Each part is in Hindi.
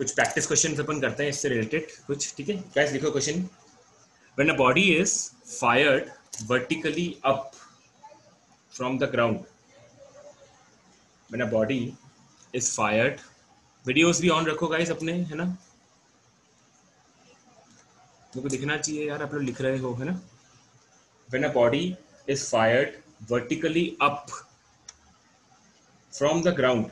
कुछ प्रैक्टिस क्वेश्चन अपन करते हैं इससे रिलेटेड कुछ, ठीक है गाइस। लिखो question. When a body is fired vertically up from the ground, when a body is fired, videos भी ऑन रखो गाइस अपने, है ना, मुझे दिखना चाहिए यार आप लोग लिख रहे हो, है ना। When a body is fired vertically up from the ground,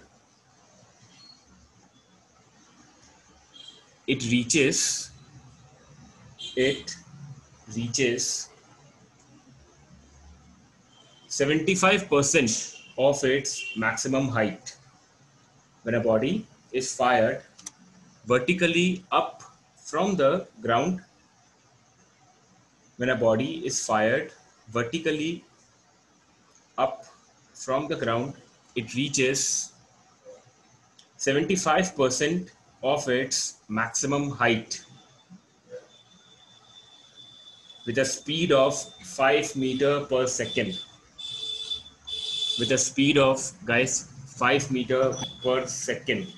it reaches 75% of its maximum height. When a body is fired vertically up from the ground, when a body is fired vertically up from the ground, it reaches 75% of its maximum height with a speed of 5 meter per second. With a speed of, guys, 5 meter per second.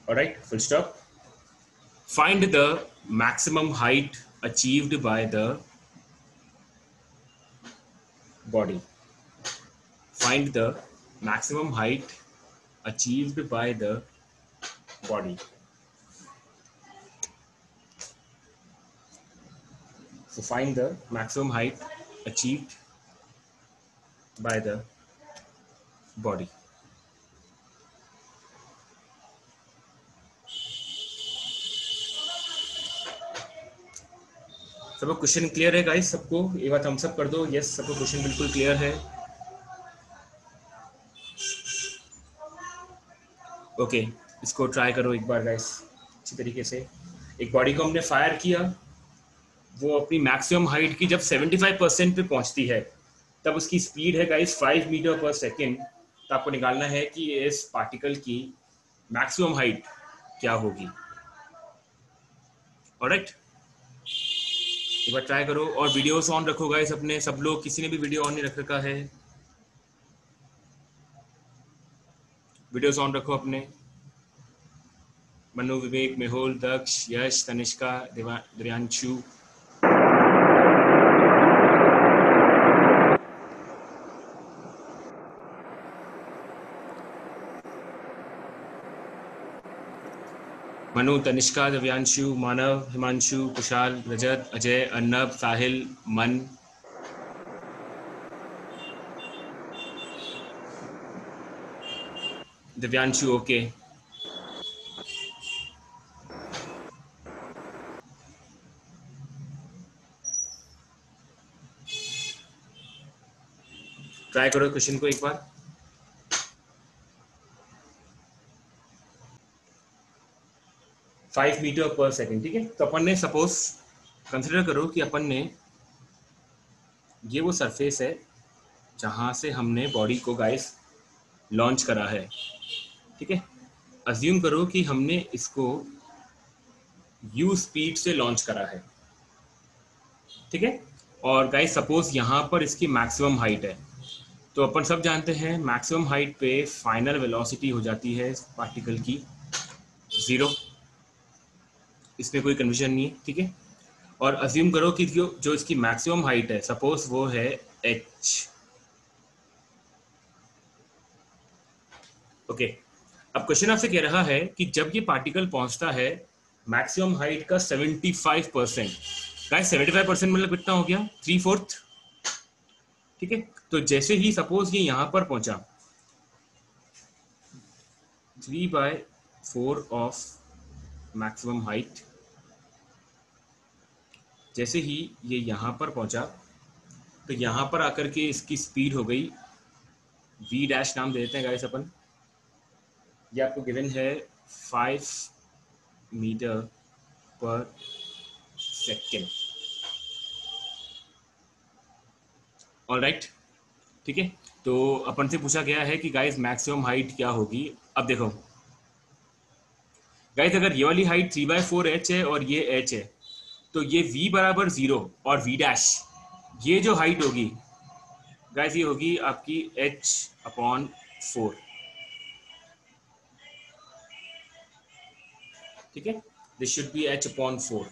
Alright, full stop. Find the maximum height achieved by the body. Find the maximum height achieved by the body. So find the maximum height achieved by the body. सबको क्वेश्चन क्लियर है गाइस? सबको ये बात हम सब कर दो, यस सबको क्वेश्चन बिल्कुल क्लियर है। ओके, इसको ट्राई करो एक बार गाइस अच्छी तरीके से। एक बॉडी को हमने फायर किया, वो अपनी मैक्सिमम हाइट की जब 75% पे पहुंचती है तब उसकी स्पीड है गाइस 5 मीटर पर सेकेंड। तो आपको निकालना है कि इस पार्टिकल की मैक्सिमम हाइट क्या होगी। ऑलराइट, एक बार ट्राई करो और वीडियोस ऑन रखो गाइस अपने, सब लोग, किसी ने भी वीडियो ऑन नहीं रख रखा है, वीडियोस ऑन रखो अपने। मनु, विवेक, मेहुल, दक्ष, यश, तनिष्का, दिव्यांशु। मनु, तनिष्का, दिव्यांशु, मानव, हिमांशु, कुशाल, रजत, अजय, अर्नब, साहिल, मन। दिव्यांशु ओके। ट्राई करो क्वेश्चन को एक बार। फाइव मीटर पर सेकेंड, ठीक है। तो अपन ने सपोज कंसिडर करो कि अपन ने ये वो सरफेस है जहां से हमने बॉडी को गाइस लॉन्च करा है, ठीक है। अज्यूम करो कि हमने इसको u स्पीड से लॉन्च करा है, ठीक है। और गाइस सपोज यहां पर इसकी मैक्सिमम हाइट है, तो अपन सब जानते हैं मैक्सिमम हाइट पे फाइनल वेलोसिटी हो जाती है पार्टिकल की 0, इसमें कोई कन्फ्यूजन नहीं है, ठीक है। और अज्यूम करो कि जो इसकी मैक्सिमम हाइट है सपोज वो है h, ओके। अब क्वेश्चन आपसे कह रहा है कि जब ये पार्टिकल पहुंचता है मैक्सिमम हाइट का 75%, गाइस 75% मतलब कितना हो गया, 3/4, ठीक है। तो जैसे ही सपोज ये यहां पर पहुंचा 3/4 ऑफ मैक्सिमम हाइट, जैसे ही ये यहां पर पहुंचा तो यहां पर आकर के इसकी स्पीड हो गई v' नाम दे देते हैं गाइस अपन, ये आपको गिवन है 5 मीटर पर सेकेंड। ऑलराइट, ठीक है। तो अपन से पूछा गया है कि गाइस मैक्सिमम हाइट क्या होगी। अब देखो गाइस, अगर ये वाली हाइट 3/4h है और ये h है, तो ये v बराबर 0 और v' ये जो हाइट होगी गाइस ये होगी आपकी h/4, ठीक है, दिस शुड बी h/4।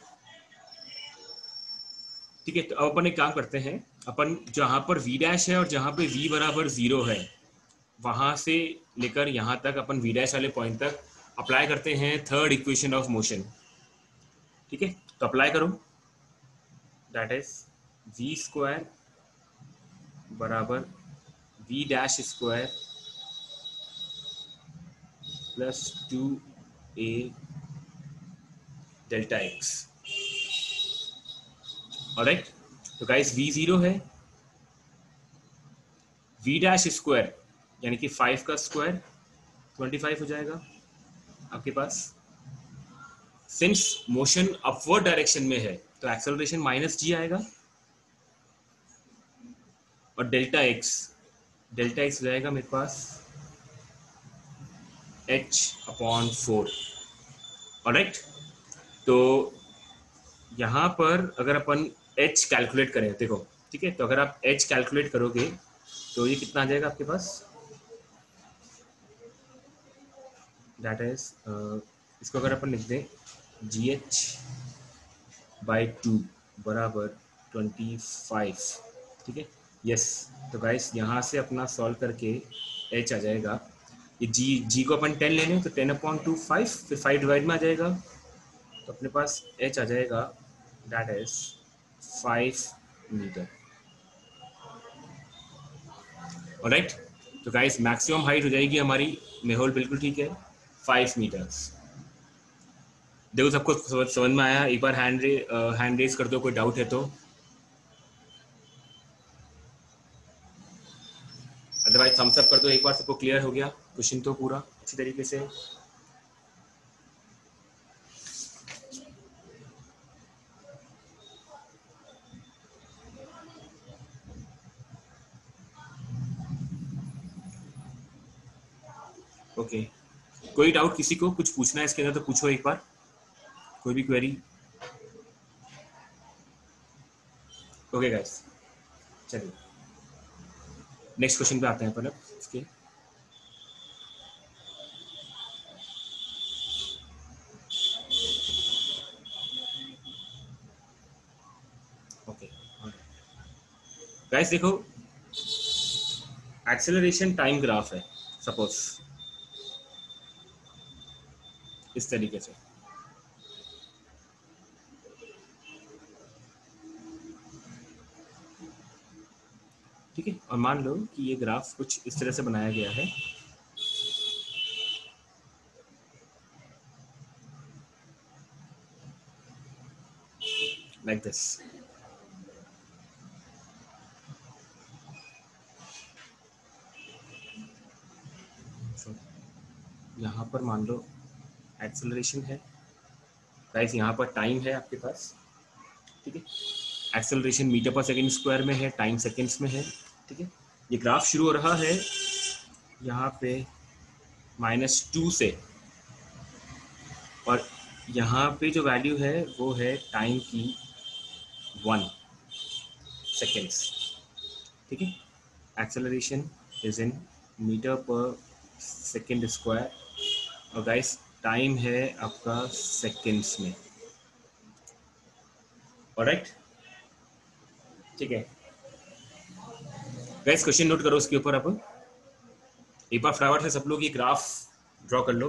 ठीक है, तो अब अपन एक काम करते हैं, अपन जहां पर v डैश है और जहां पे v बराबर 0 है वहां से लेकर यहां तक अपन v डैश वाले पॉइंट तक अप्लाई करते हैं थर्ड इक्वेशन ऑफ मोशन। ठीक है, तो अप्लाई करो, दैट इज v स्क्वायर बराबर v dash square plus 2a delta x। Alright, तो गाइस v 0 है, v डैश स्क्वायर यानी कि 5 का स्क्वायर 25 हो जाएगा आपके पास। सिंस मोशन अपवर्ड डायरेक्शन में है तो एक्सेलरेशन माइनस जी आएगा, और डेल्टा एक्स हो जाएगा मेरे पास h/4। ऑलराइट, तो यहाँ पर अगर अपन h कैलकुलेट करें, देखो ठीक है, तो अगर आप h कैलकुलेट करोगे तो ये कितना आ जाएगा आपके पास, दैट इज इसको अगर अपन लिख दें gh/2 बराबर 25। ठीक है, यस, तो गाइस यहाँ से अपना सॉल्व करके h आ जाएगा, ये g को अपन 10 ले लें तो 10/2 5, फिर 5 डिवाइड में आ जाएगा, तो अपने पास h आ जाएगा दैट इज 5 मीटर। ऑलराइट, तो गाइस मैक्सिमम हाइट हो जाएगी हमारी, मेहुल बिल्कुल ठीक है, 5 मीटर्स। देखो सबको समझ में आया? एक बार हैंड रेज कर दो, कोई डाउट है तो, अदरवाइज थम्स अप कर दो। एक बार सबको क्लियर हो गया क्वेश्चन तो पूरा अच्छी तरीके से? ओके, कोई डाउट किसी को कुछ पूछना है इसके अंदर तो पूछो एक बार, कोई भी क्वेरी। ओके गाइस, चलिए नेक्स्ट क्वेश्चन पे आते हैं अपन अब इसके। ओके गाइस, देखो एक्सेलरेशन टाइम ग्राफ है सपोज इस तरीके से, ठीक है, और मान लो कि ये ग्राफ कुछ इस तरह से बनाया गया है, लाइक दिस। यहाँ पर मान लो एक्सेलरेशन है गाइस, यहाँ पर टाइम है आपके पास, ठीक है, एक्सेलरेशन मीटर पर सेकंड स्क्वायर में है, टाइम सेकंड्स में है, ठीक है। ये ग्राफ शुरू हो रहा है यहाँ पे -2 से, और यहाँ पे जो वैल्यू है वो है टाइम की 1 सेकेंड्स, ठीक है। एक्सेलरेशन इज इन मीटर पर सेकेंड स्क्वायर, और गाइस टाइम है आपका सेकेंड्स में। ऑलराइट, ठीक है गाइस, क्वेश्चन नोट करो उसके ऊपर। अब एक बार फटाफट से सब लोग ये ग्राफ ड्रॉ कर लो।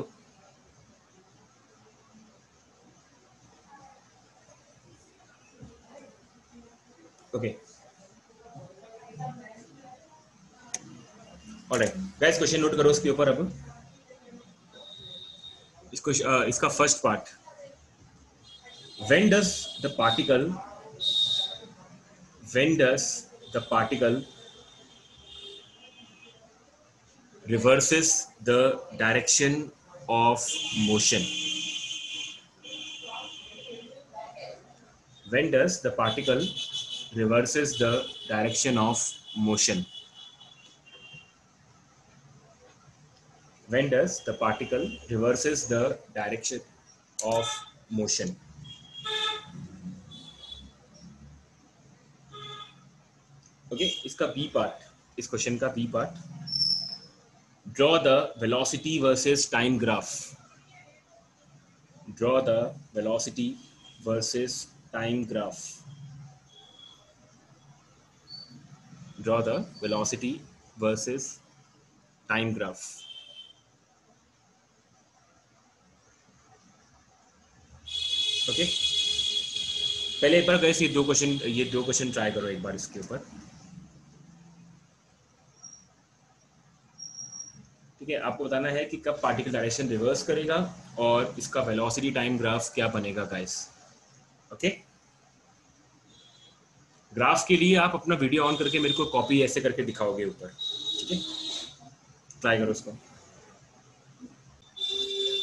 Okay, alright guys, question note करो उसके ऊपर। अब इसको इसका first part, when does the particle reverses the direction of motion? When does the particle reverses the direction of motion? When does the particle reverses the direction of motion? Okay, इसका बी पार्ट, इस क्वेश्चन का B part, draw the velocity versus time graph. draw the velocity versus time graph. Draw the velocity versus time graph. Okay, पहले एक बार गाइस ये दो क्वेश्चन ट्राई करो एक बार इसके ऊपर, ठीक है। आपको बताना है कि कब पार्टिकल डायरेक्शन रिवर्स करेगा और इसका वेलोसिटी टाइम ग्राफ क्या बनेगा गाइस। ओके, ग्राफ के लिए आप अपना वीडियो ऑन करके मेरे को कॉपी ऐसे करके दिखाओगे ऊपर, ठीक है। ट्राई करो उसको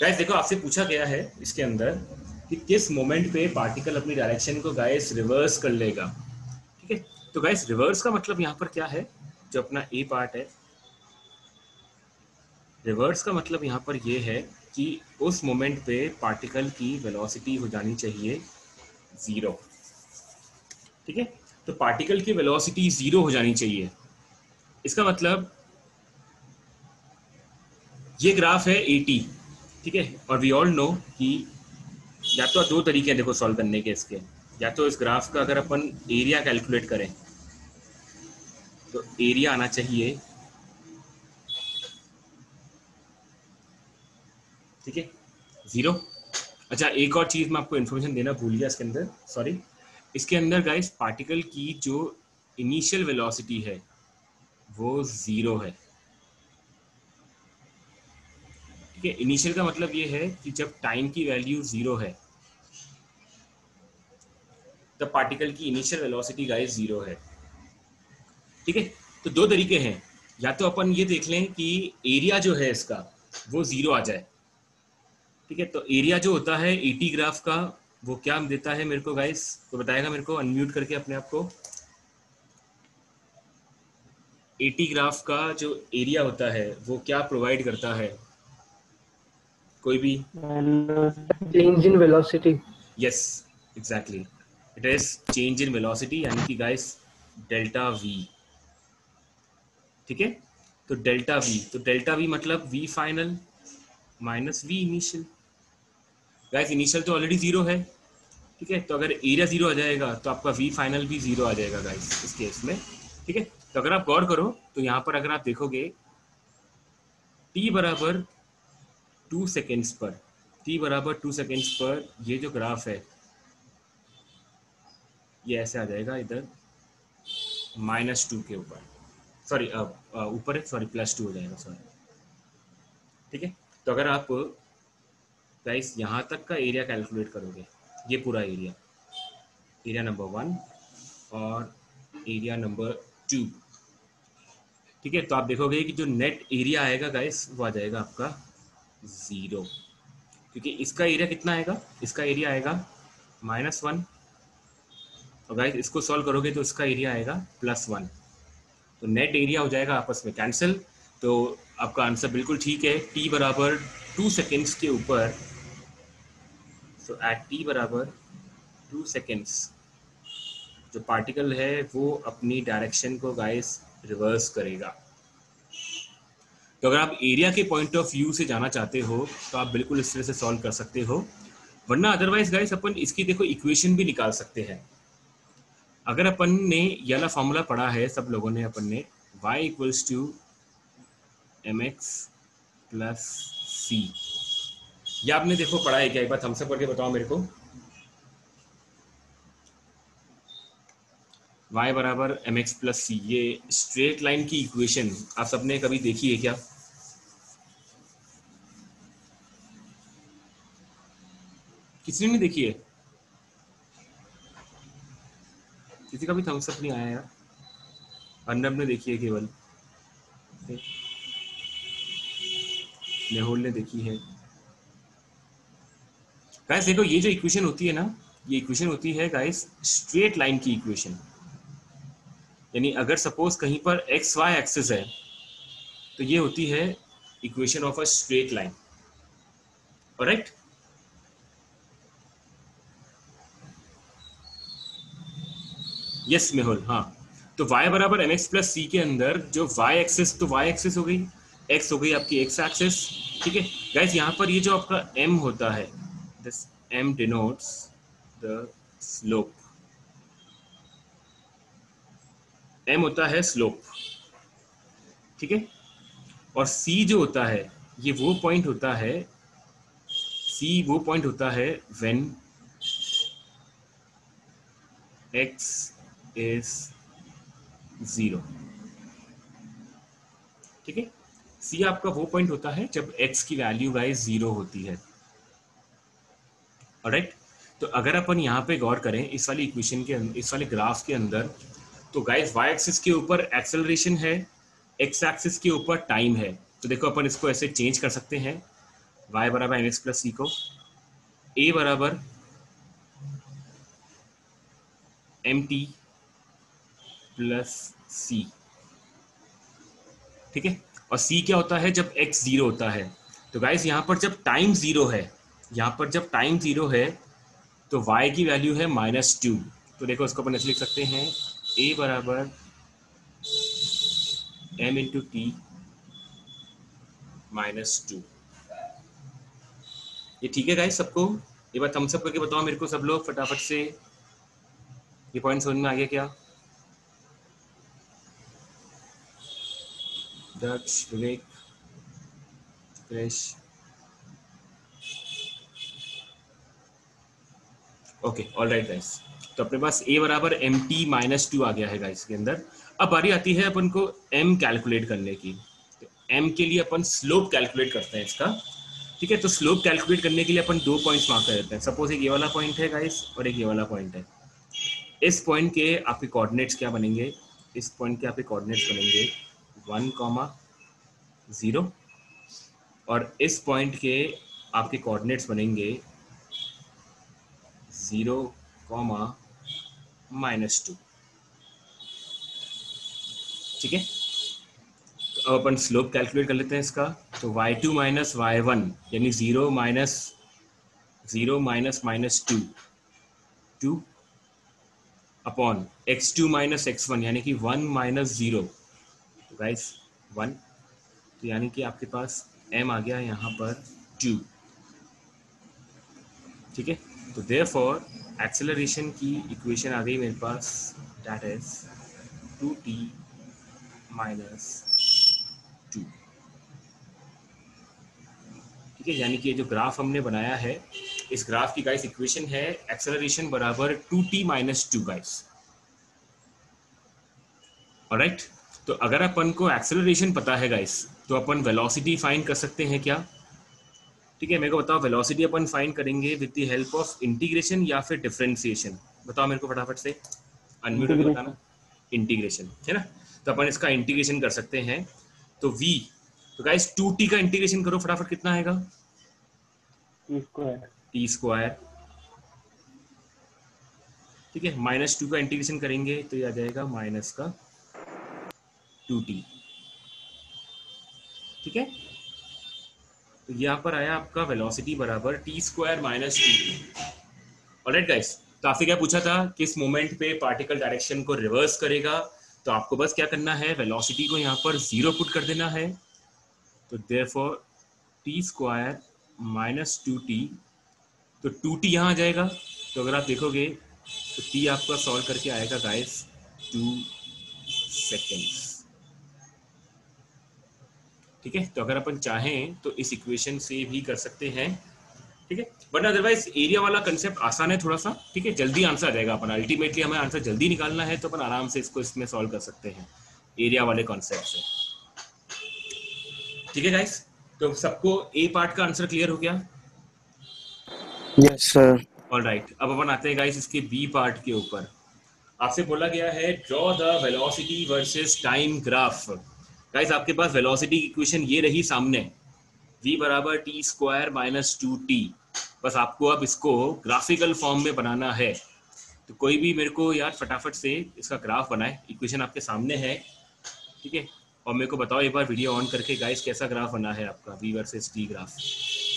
गाइस। देखो आपसे पूछा गया है इसके अंदर कि किस मोमेंट पे पार्टिकल अपनी डायरेक्शन को गाइस रिवर्स कर लेगा, ठीक है। तो गाइस रिवर्स का मतलब यहाँ पर क्या है, जो अपना ए पार्ट है, रिवर्स का मतलब यहाँ पर ये है कि उस मोमेंट पे पार्टिकल की वेलोसिटी हो जानी चाहिए 0, ठीक है। तो पार्टिकल की वेलोसिटी 0 हो जानी चाहिए। इसका मतलब ये ग्राफ है 80, ठीक है। और वी ऑल नो कि या तो दो तरीके हैं देखो सॉल्व करने के इसके, या तो इस ग्राफ का अगर अपन एरिया कैलकुलेट करें तो एरिया आना चाहिए, ठीक है, 0। अच्छा, एक और चीज मैं आपको इन्फॉर्मेशन देना भूल गया इसके अंदर, सॉरी। इसके अंदर गाइस पार्टिकल की जो इनिशियल वेलोसिटी है वो 0 है, ठीक है। इनिशियल का मतलब ये है कि जब टाइम की वैल्यू 0 है तब पार्टिकल की इनिशियल वेलोसिटी गाइस 0 है, ठीक है। तो दो तरीके हैं, या तो अपन ये देख लें कि एरिया जो है इसका वो 0 आ जाए, ठीक है। तो एरिया जो होता है 80 ग्राफ का वो क्या देता है मेरे को गाइस, तो बताएगा मेरे को अनम्यूट करके अपने आप को। 80 ग्राफ का जो एरिया होता है वो क्या प्रोवाइड करता है, कोई भी? Change in velocity. Yes, exactly, it is change in velocity, यानी कि गाइस डेल्टा वी, ठीक है। तो डेल्टा वी मतलब V final minus V initial. Guys initial तो ऑलरेडी 0 है, ठीक है। तो अगर एरिया 0 आ जाएगा तो आपका वी फाइनल भी 0 आ जाएगा गाइस इस केस में, ठीक है। तो अगर आप गौर करो तो यहाँ पर अगर आप देखोगे t बराबर 2 सेकेंड्स पर, ये जो ग्राफ है ये ऐसे आ जाएगा इधर -2 के ऊपर, सॉरी ऊपर है, सॉरी +2 हो जाएगा, सॉरी, ठीक है। तो अगर आप गाइस यहाँ तक का एरिया कैलकुलेट करोगे, ये पूरा एरिया नंबर 1 और एरिया नंबर 2, ठीक है। तो आप देखोगे कि जो नेट एरिया आएगा गाइस वो आ जाएगा आपका 0, क्योंकि इसका एरिया कितना आएगा, इसका एरिया आएगा -1, और गाइस इसको सॉल्व करोगे तो इसका एरिया आएगा +1, तो नेट एरिया हो जाएगा आपस में कैंसिल। तो आपका आंसर बिल्कुल ठीक है, t बराबर 2 सेकेंड्स के ऊपर, तो एट t बराबर 2 सेकेंड्स जो पार्टिकल है वो अपनी डायरेक्शन को गाइस रिवर्स करेगा। तो अगर आप एरिया के पॉइंट ऑफ व्यू से जाना चाहते हो तो आप बिल्कुल इस तरह से सॉल्व कर सकते हो, वरना अदरवाइज गाइस अपन इसकी देखो इक्वेशन भी निकाल सकते हैं। अगर अपन ने ये वाला फॉर्मूला पढ़ा है सब लोगों ने, अपन ने y = mx + c, ये आपने देखो पढ़ा है क्या, एक बार थम्स अप करके बताओ मेरे को। y बराबर mx + c, ये स्ट्रेट लाइन की इक्वेशन आप सबने कभी देखी है क्या? किसी ने नहीं देखी है? किसी का भी थम्स अप नहीं आया यार, अर्नब ने देखी है केवल, नेहोल ने देखी है। गाइस देखो ये जो इक्वेशन होती है ना, ये इक्वेशन होती है गाइस स्ट्रेट लाइन की इक्वेशन, यानी अगर सपोज कहीं पर एक्स वाई एक्सिस है तो ये होती है equation of a straight line, correct? Yes Mehul, हाँ। तो y बराबर mx + c के अंदर जो y एक्सिस, तो y एक्सिस हो गई, x हो गई आपकी x एक्सिस, ठीक है। गाइस यहाँ पर ये जो आपका m होता है this m denotes the slope, m होता है स्लोप, ठीक है। और c जो होता है ये वो पॉइंट होता है, c वो पॉइंट होता है व्हेन x इज 0, ठीक है। c आपका वो पॉइंट होता है जब x की वैल्यू गाइस 0 होती है, ऑलराइट। तो अगर अपन यहाँ पे गौर करें इस वाली इक्वेशन के इस वाले ग्राफ के अंदर, तो गाइस y एक्सिस के ऊपर एक्सेलरेशन है, x एक्सिस के ऊपर टाइम है। तो देखो अपन इसको ऐसे चेंज कर सकते हैं, y बराबर mx प्लस c को a बराबर mt प्लस c, ठीक है। और c क्या होता है जब x 0 होता है। तो गाइस यहाँ पर जब टाइम 0 है, यहाँ पर जब टाइम 0 है तो y की वैल्यू है -2। तो देखो इसको अपन ऐसे लिख सकते हैं, a बराबर m इंटू टी -2। ये ठीक है गाइस सबको? ये बात थम्स अप करके बताओ मेरे को सब लोग फटाफट से, ये पॉइंट समझ में आ गया क्या? दक्ष, विवेक, क्रिश, ओके ऑलराइट गाइस। तो अपने पास a बराबर mt -2 आ गया है गाइस के अंदर। अब बारी आती है अपन को m कैलकुलेट करने की। तो m के लिए अपन स्लोप कैलकुलेट करते हैं इसका, ठीक है। तो स्लोप कैलकुलेट करने के लिए अपन 2 पॉइंट्स मार्क कर देते हैं। सपोज एक ये वाला पॉइंट है गाइस और एक ये वाला पॉइंट है। इस पॉइंट के आपके कोऑर्डिनेट्स क्या बनेंगे? इस पॉइंट के आपके कोऑर्डिनेट्स बनेंगे 1,0 और इस पॉइंट के आपके कोऑर्डिनेट्स बनेंगे 0, -2, ठीक है। तो अब अपन स्लोप कैलकुलेट कर लेते हैं इसका। तो y2 माइनस y1 यानी 0 minus -2 2 upon x2 minus x1 यानी कि 1 माइनस 0, तो गाइस 1। तो यानी कि आपके पास m आ गया यहाँ पर 2, ठीक है। तो देयरफॉर एक्सेलरेशन की इक्वेशन आ गई मेरे पास, दैट इज 2t माइनस 2, ठीक है। यानी कि ये जो ग्राफ हमने बनाया है, इस ग्राफ की गाइस इक्वेशन है एक्सेलरेशन बराबर 2t माइनस 2 गाइस, ऑलराइट। तो अगर अपन को एक्सेलरेशन पता है गाइस तो अपन वेलोसिटी फाइंड कर सकते हैं क्या? ठीक है, मेरे को बताओ वेलोसिटी अपन फाइंड करेंगे with the help of integration या फिर डिफरेंशिएशन? बताओ मेरे को फटाफट से, अनम्यूट होकर बताना। इंटीग्रेशन है ना, तो अपन इसका इंटीग्रेशन कर सकते हैं। तो v, तो गाइस 2t का इंटीग्रेशन करो फटाफट, कितना आएगा? टी स्क्वायर, ठीक है। -2 का इंटीग्रेशन करेंगे तो ये आ जाएगा माइनस का 2t, ठीक है। तो यहाँ पर आया आपका वेलोसिटी बराबर T square minus 2t, alright guys. तो आपसे क्या पूछा था, किस मोमेंट पे पार्टिकल डायरेक्शन को रिवर्स करेगा? तो आपको बस क्या करना है, वेलोसिटी को यहाँ पर 0 पुट कर देना है। तो therefore T square minus 2t, तो 2t यहाँ आ जाएगा। तो अगर आप देखोगे तो t आपका सॉल्व करके आएगा गाइस 2 सेकेंड्स, ठीक है। तो अगर अपन चाहें तो इस इक्वेशन से भी कर सकते हैं, ठीक है। बट अदरवाइज एरिया वाला कंसेप्ट आसान है थोड़ा सा, ठीक है। जल्दी आंसर आ जाएगा अपन, अल्टीमेटली हमें आंसर जल्दी निकालना है तो अपन आराम से इसको इसमें सॉल्व कर सकते हैं एरिया वाले कॉन्सेप्ट से, ठीक है गाइस। तो सबको ए पार्ट का आंसर क्लियर हो गया? Yes sir. ऑलराइट, अब अपन आते हैं गाइस इसके बी पार्ट के ऊपर। आपसे बोला गया है draw the velocity versus time graph. Guys आपके पास वेलोसिटी की इक्वेशन ये रही सामने, v बराबर टी स्क्वायर माइनस 2t। बस आपको अब इसको ग्राफिकल फॉर्म में बनाना है। तो कोई भी मेरे को यार फटाफट से इसका ग्राफ बनाए, इक्वेशन आपके सामने है, ठीक है। और मेरे को बताओ एक बार वीडियो ऑन करके गाइस कैसा ग्राफ बना है आपका v versus t graph.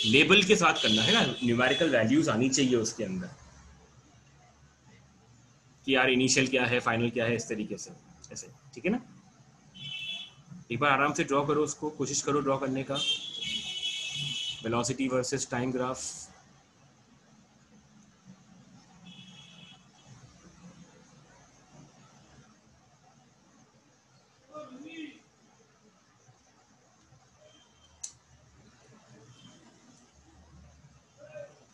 Label के साथ करना है ना, न्यूमेरिकल वैल्यूज आनी चाहिए उसके अंदर कि यार इनिशियल क्या है, फाइनल क्या है, इस तरीके से ऐसे, ठीक है ना। एक बार आराम से ड्रॉ करो उसको, कोशिश करो ड्रॉ करने का, वेलोसिटी वर्सेस टाइम ग्राफ।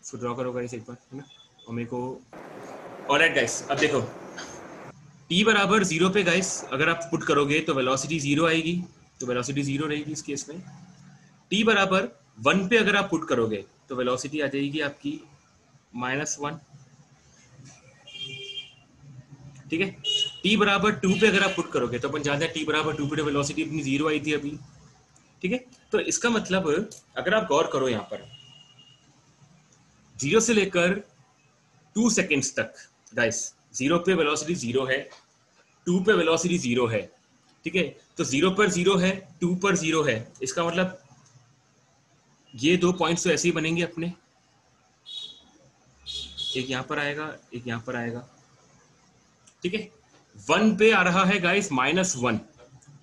इसको ड्रॉ करो गाइस एक बार, है ना। और मेरे को ऑलराइट गाइस, अब देखो t बराबर 0 पे गाइस अगर आप पुट करोगे तो वेलोसिटी 0 आएगी, तो वेलोसिटी 0 रहेगी इस केस में। t बराबर 1 पे अगर आप पुट करोगे तो वेलोसिटी आ जाएगी आपकी -1, ठीक है। t बराबर 2 पे अगर आप पुट करोगे तो अपन जानते हैं t बराबर 2 पे वेलोसिटी अपनी 0 आई थी अभी, ठीक है। तो इसका मतलब अगर आप गौर करो यहाँ पर 0 से लेकर 2 सेकेंड्स तक गाइस 0 पे वेलोसिटी 0 है, 2 पे वेलोसिटी 0 है, ठीक है। तो 0 पर 0 है, 2 पर 0 है, इसका मतलब ये दो पॉइंट्स तो ऐसे ही बनेंगे अपने, एक यहाँ पर आएगा, एक यहाँ पर आएगा, ठीक है। 1 पे आ रहा है गाइस -1,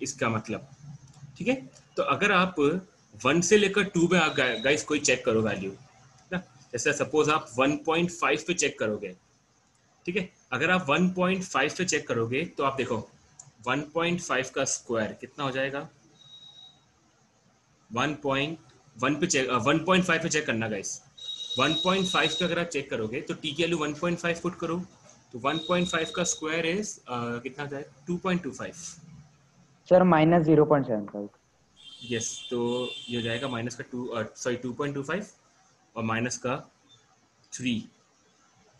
इसका मतलब, ठीक है। तो अगर आप 1 से लेकर 2 में आप गाइस कोई चेक करो वैल्यू ना, जैसे सपोज आप 1.5 पे चेक करोगे, ठीक है। अगर आप 1.5 पे चेक करोगे तो आप देखो 1.5 का स्क्वायर कितना हो जाएगा, 1.1 पे चेक 1.5 पे चेक करना गाइस। 1.5 पे अगर आप चेक करोगे तो टी की वैल्यू 1.5 पुट करो, तो 1.5 का स्क्वायर इज कितना हो जाएगा 2.25। सर -0.75। यस, तो ये हो जाएगा माइनस का 2.25 और माइनस का 3,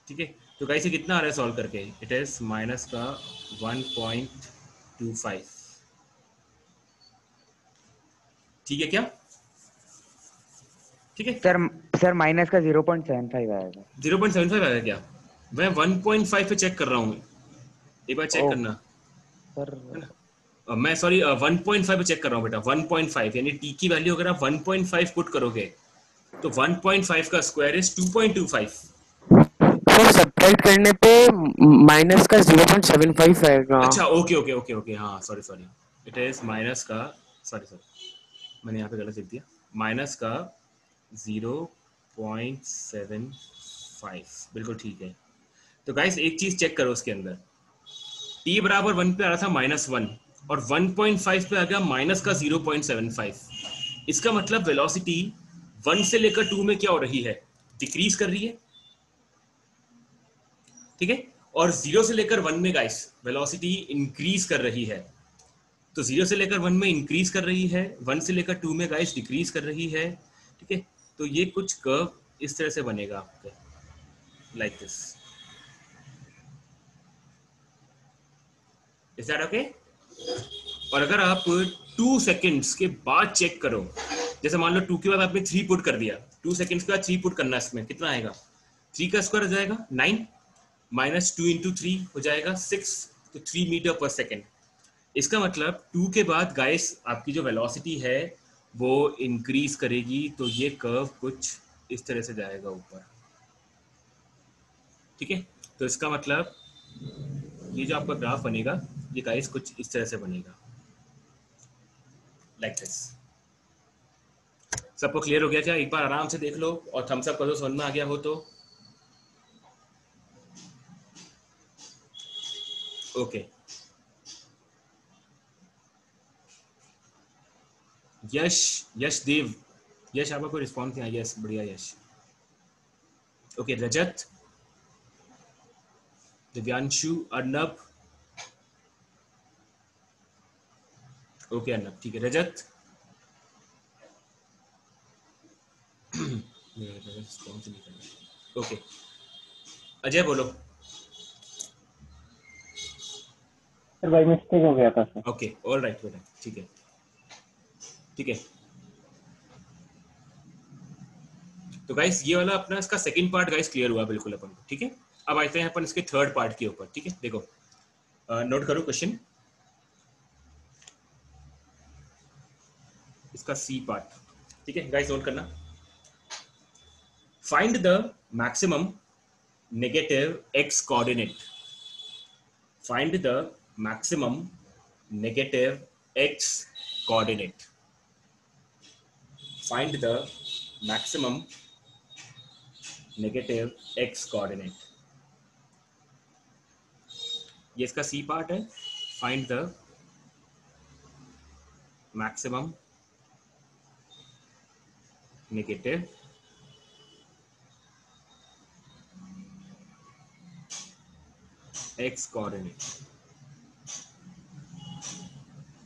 ठीक है। तो गाइस ये कितना आ रहा है सॉल्व करके, इट इज माइनस का 1.25, ठीक है क्या, ठीक है। सर सर माइनस का 0.75 आएगा। 0.75 आएगा क्या, मैं 1.5 पे चेक कर रहा हूँ, एक बार चेक ओ करना, सर है ना। मैं सॉरी 1.5 पे चेक कर रहा हूँ बेटा, 1.5 यानी टी की वैल्यू अगर आप 1.5 पुट करोगे तो 1.5 का स्क्वायर इज 2.25। सर सब्ट्रैक्ट करने पे माइनस का 0.75 आएगा। अच्छा ओके ओके ओके ओके, हाँ sorry sorry, it is minus का, सॉरी सॉरी मैंने यहाँ पे गलत लिख दिया, माइनस का 0.75, बिल्कुल ठीक है। तो गाइस एक चीज चेक करो उसके अंदर, t बराबर 1 पे आ रहा था -1 और 1.5 पे आ गया माइनस का 0.75, इसका मतलब वेलोसिटी 1 से लेकर 2 में क्या हो रही है, डिक्रीज कर रही है, ठीक है। और 0 से लेकर 1 में गाइस वेलोसिटी इंक्रीज कर रही है, तो 0 से लेकर 1 में इंक्रीज कर रही है, 1 से लेकर 2 में गाइस डिक्रीज कर रही है, ठीक है। तो ये कुछ कर्व इस तरह से बनेगा आपका, like this, is that okay. और अगर आप 2 सेकेंड्स के बाद चेक करो, जैसे मान लो 2 के बाद आपने 3 पुट कर दिया, 2 सेकेंड्स के बाद 3 पुट करना, इसमें कितना आएगा, 3 का स्क्वायर हो जाएगा 9 माइनस 2 इंटू 3 हो जाएगा 6, तो 3 मीटर पर सेकेंड। इसका मतलब 2 के बाद गाइस आपकी जो वेलोसिटी है वो इंक्रीज करेगी, तो ये कर्व कुछ इस तरह से जाएगा ऊपर, ठीक है। तो इसका मतलब ये जो आपका ग्राफ बनेगा ये गाइस कुछ इस तरह से बनेगा, लाइक दिस। सबको क्लियर हो गया क्या, एक बार आराम से देख लो और थम्स अप कर दो समझ में आ गया हो तो, ओके। यश, यश देव, यश आपका कोई रिस्पॉन्स नहीं आया, यस बढ़िया यश, ओके। रजत, दिव्यांशु, अर्नब, ओके अर्नब ठीक है। रजत रिस्पॉन्स नहीं कर रहा, ओके। अजय बोलो, सर भाई मिस्टेक हो गया था सर। ओके ऑल राइट बेटा, ठीक है ठीक है। तो गाइस ये वाला अपना इसका सेकंड पार्ट गाइस क्लियर हुआ बिल्कुल अपन को, ठीक है। अब आते हैं अपन इसके थर्ड पार्ट के ऊपर, ठीक है। देखो नोट करो क्वेश्चन, इसका सी पार्ट, ठीक है गाइस, नोट करना। Find the maximum negative x coordinate, find the maximum negative x coordinate, find the maximum negative x coordinate, ये इसका सी पार्ट है। Find the maximum negative x coordinate,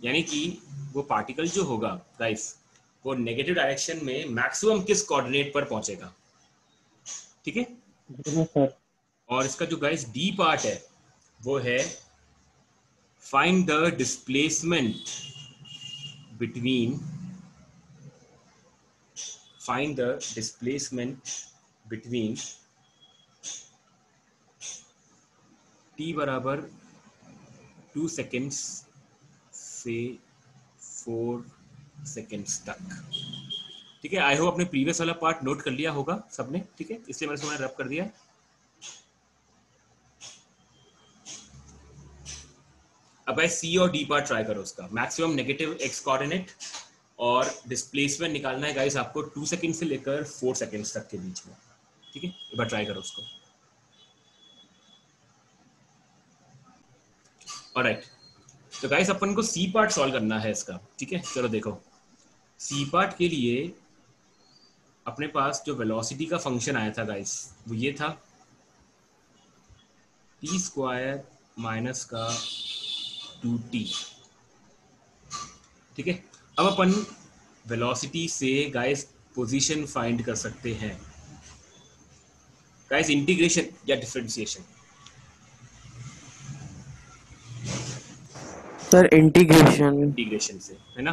यानी कि वो पार्टिकल जो होगा गाइस वो नेगेटिव डायरेक्शन में मैक्सिमम किस कोऑर्डिनेट पर पहुंचेगा, ठीक है। जी सर। और इसका जो गाइस डी पार्ट है वो है find the displacement between, find the displacement between t बराबर 2 सेकेंड्स से 4 सेकेंड्स तक, ठीक है। आई होप अपने प्रीवियस वाला पार्ट नोट कर लिया होगा सबने, ठीक है, इसलिए मैंने रब कर दिया है। अब भाई सी और डी पार्ट ट्राई करो, उसका मैक्सिमम नेगेटिव एक्स कोऑर्डिनेट और डिस्प्लेसमेंट निकालना है गाइस आपको 2 सेकेंड से लेकर 4 सेकेंड्स तक के बीच में, ठीक है। एक बार ट्राई करो उसको। ऑलराइट, तो गाइस अपन को सी पार्ट सॉल्व करना है इसका, ठीक है। चलो देखो, सी पार्ट के लिए अपने पास जो वेलोसिटी का फंक्शन आया था गाइस वो ये था टी स्क्वायर माइनस का 2t, ठीक है। अब अपन वेलोसिटी से गाइस पोजीशन फाइंड कर सकते हैं गाइस, इंटीग्रेशन या डिफरेंशिएशन। Sir integration. इंटीग्रेशन से, है ना।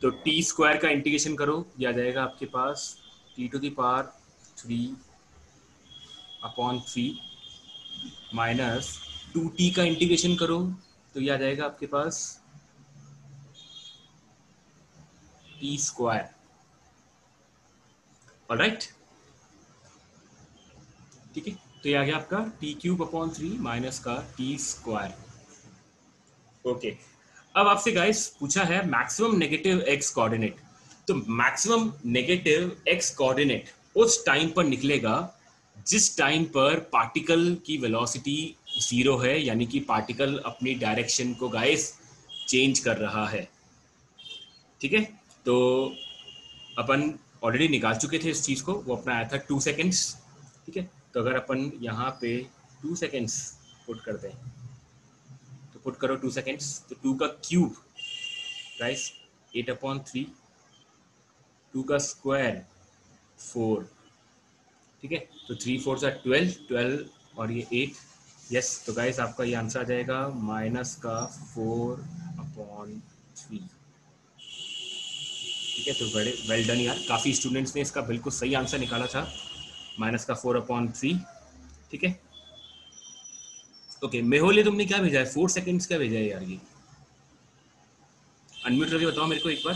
तो टी स्क्वायर का इंटीग्रेशन करो, यह आ जाएगा आपके पास T to the power 3/3 minus 2t का इंटीग्रेशन करो तो यह आ जाएगा आपके पास टी स्क्वायर। ऑलराइट, ठीक है। तो यह आ गया आपका t³ माइनस का टी स्क्वायर। ओके, अब आपसे गाइस पूछा है मैक्सिमम नेगेटिव एक्स कोऑर्डिनेट। तो मैक्सिमम नेगेटिव एक्स कोऑर्डिनेट उस टाइम पर निकलेगा जिस टाइम पर पार्टिकल की वेलोसिटी 0 है, यानी कि पार्टिकल अपनी डायरेक्शन को गाइस चेंज कर रहा है, ठीक है। तो अपन ऑलरेडी निकाल चुके थे इस चीज को, वो अपना आया था 2 सेकेंड्स, ठीक है। तो अगर अपन यहाँ पे 2 सेकेंड्स पुट कर दें तो पुट करो 2 सेकेंड्स, तो 2 का क्यूब गाइस 8/3, 2 का स्क्वायर 4, ठीक है। तो 3 4 सा 12, 12 और ये 8, यस। तो गाइस आपका ये आंसर आ जाएगा माइनस का 4/3, ठीक है। तो बड़े वेल डन यार, काफ़ी स्टूडेंट्स ने इसका बिल्कुल सही आंसर निकाला था, माइनस का 4/3, ठीक है। ओके मेहुल, तुमने क्या भेजा है 4 सेकेंड्स क्या भेजा है यार, ये अनम्यूट करके बताओ मेरे को एक बार।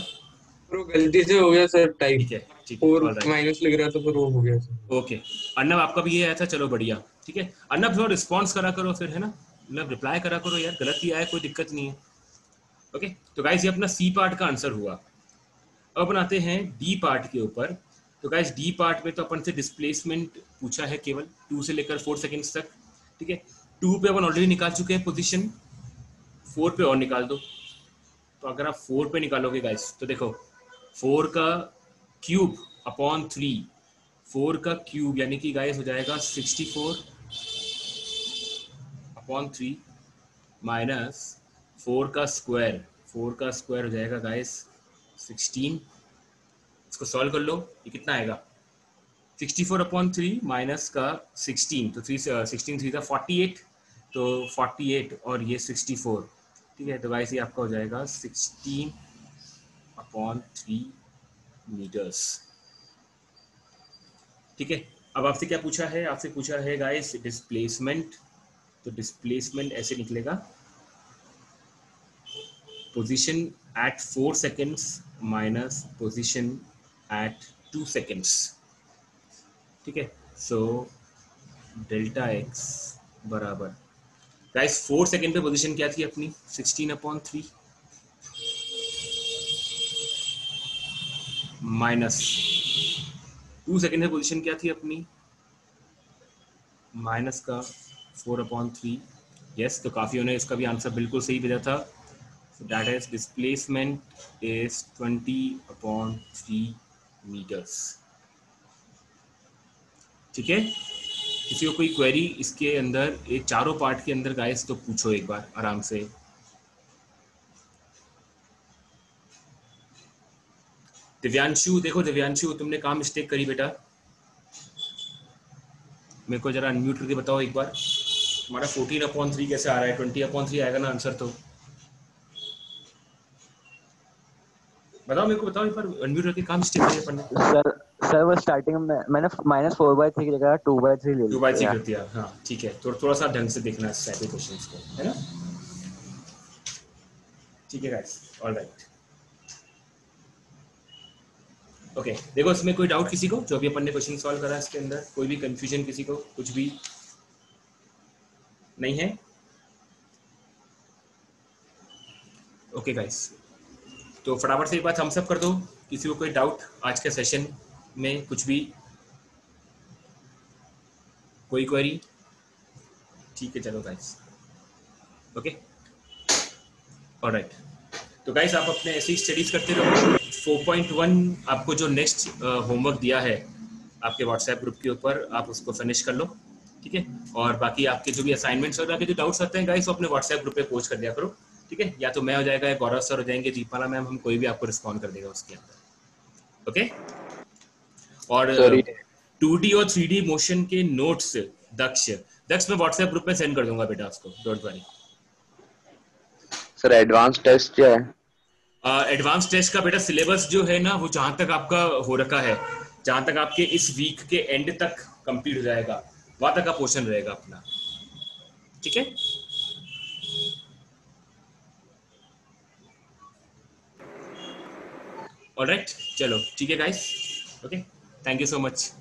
वो गलती से हो गया सर टाइप, ठीक है, ठीक है, 4 ऑल राइट। माइनस लिख रहा था पर वो हो गया सर। ओके अर्नब, आपका भी ये आया था, चलो बढ़िया, ठीक है। अर्नब थोड़ा रिस्पॉन्स करा करो फिर, है ना, मतलब रिप्लाई करा करो यार, गलत ही आया कोई दिक्कत नहीं है। ओके, तो गाइस ये अपना सी पार्ट का आंसर हुआ। अब अपन आते हैं डी पार्ट के ऊपर। तो गाइस डी पार्ट में तो अपन से डिस्प्लेसमेंट पूछा है केवल 2 से लेकर 4 सेकेंड्स तक, ठीक है। 2 पे अपन ऑलरेडी निकाल चुके हैं पोजीशन, 4 पे और निकाल दो। तो अगर आप 4 पे निकालोगे गाइस तो देखो 4 का क्यूब अपॉन 3, 4 का क्यूब यानी कि गाइस हो जाएगा 64/3 माइनस 4 का स्क्वायर, 4 का स्क्वायर हो जाएगा गाइस 16। इसको सॉल्व कर लो, ये कितना आएगा 64/3 माइनस का 16, तो 16 3 48, तो 48 और ये 64, ठीक है। तो गाइस ये आपका हो जाएगा 16/3 मीटर्स, ठीक है। अब आपसे क्या पूछा है, आपसे पूछा है गाइस डिस्प्लेसमेंट। तो डिस्प्लेसमेंट ऐसे निकलेगा position at 4 seconds minus position at 2 seconds, ठीक है। सो डेल्टा एक्स बराबर गाइस 4 सेकेंड पे पोजीशन क्या थी अपनी 16/3 माइनस 2 सेकेंड पे पोजीशन क्या थी अपनी माइनस का 4/3, यस। तो काफियों ने इसका भी आंसर बिल्कुल सही भेजा था। So that is displacement is 20/3 meters, ठीक है। किसी को कोई क्वेरी इसके अंदर, ये चारों पार्ट के अंदर गाइस, तो पूछो एक बार आराम से। दिव्यांशु, देखो दिव्यांशु, तुमने कहाँ मिस्टेक करी बेटा? मेरे को जरा अनम्यूट करके बताओ एक बार। तुम्हारा 14/3 कैसे आ रहा है? 20/3 आएगा ना आंसर? तो बताओ मेरे को, बताओ एक बार अनम्यूट करके, कहाँ मिस्टेक करी अपन ने? सर वो स्टार्टिंग में मैंने -4/3 की जगह 2/3 ले 2/3 लिया। कर दिया। हाँ ठीक है, तो थोड़ा सा ढंग से देखना इस टाइप के क्वेश्चंस को, है ना? ठीक है गाइस, ऑलराइट। ओके, देखो इसमें कोई डाउट किसी को, जो भी अपन ने क्वेश्चन सॉल्व करा इसके अंदर, कोई भी कंफ्यूजन किसी को, कुछ भी नहीं है? ओके गाइस, तो फटाफट से एक बार थम्स अप कर दो किसी को कोई डाउट आज के सेशन में, कुछ भी, कोई क्वेरी? ठीक है, चलो गाइस, ओके, ऑलराइट। तो गाइस आप अपने ऐसी स्टडीज करते रहो। 4.1 आपको जो नेक्स्ट होमवर्क दिया है आपके व्हाट्सएप ग्रुप के ऊपर, आप उसको फिनिश कर लो, ठीक है? और बाकी आपके जो भी असाइनमेंट्स वगैरह के जो डाउट्स आते हैं गाइस, वो अपने व्हाट्सएप ग्रुप पे पोस्ट कर दिया करो, ठीक है? या तो मैं हो जाएगा, या गौरव सर हो जाएंगे, दीपाला मैम, हम कोई भी आपको रिस्पॉन्ड कर देगा उसके अंदर, ओके? और 2D और 3D मोशन के नोट्स दक्ष मैं व्हाट्सएप ग्रुप में सेंड कर दूंगा बेटा उसको, don't worry. Sir advance test क्या है? एडवांस टेस्ट का बेटा सिलेबस जो है ना, वो जहां तक आपका हो रखा है, जहां तक आपके इस वीक के एंड तक कंप्लीट हो जाएगा, वहां तक का पोर्शन रहेगा अपना, ठीक है? ऑलराइट, चलो ठीक है guys, okay, thank you so much.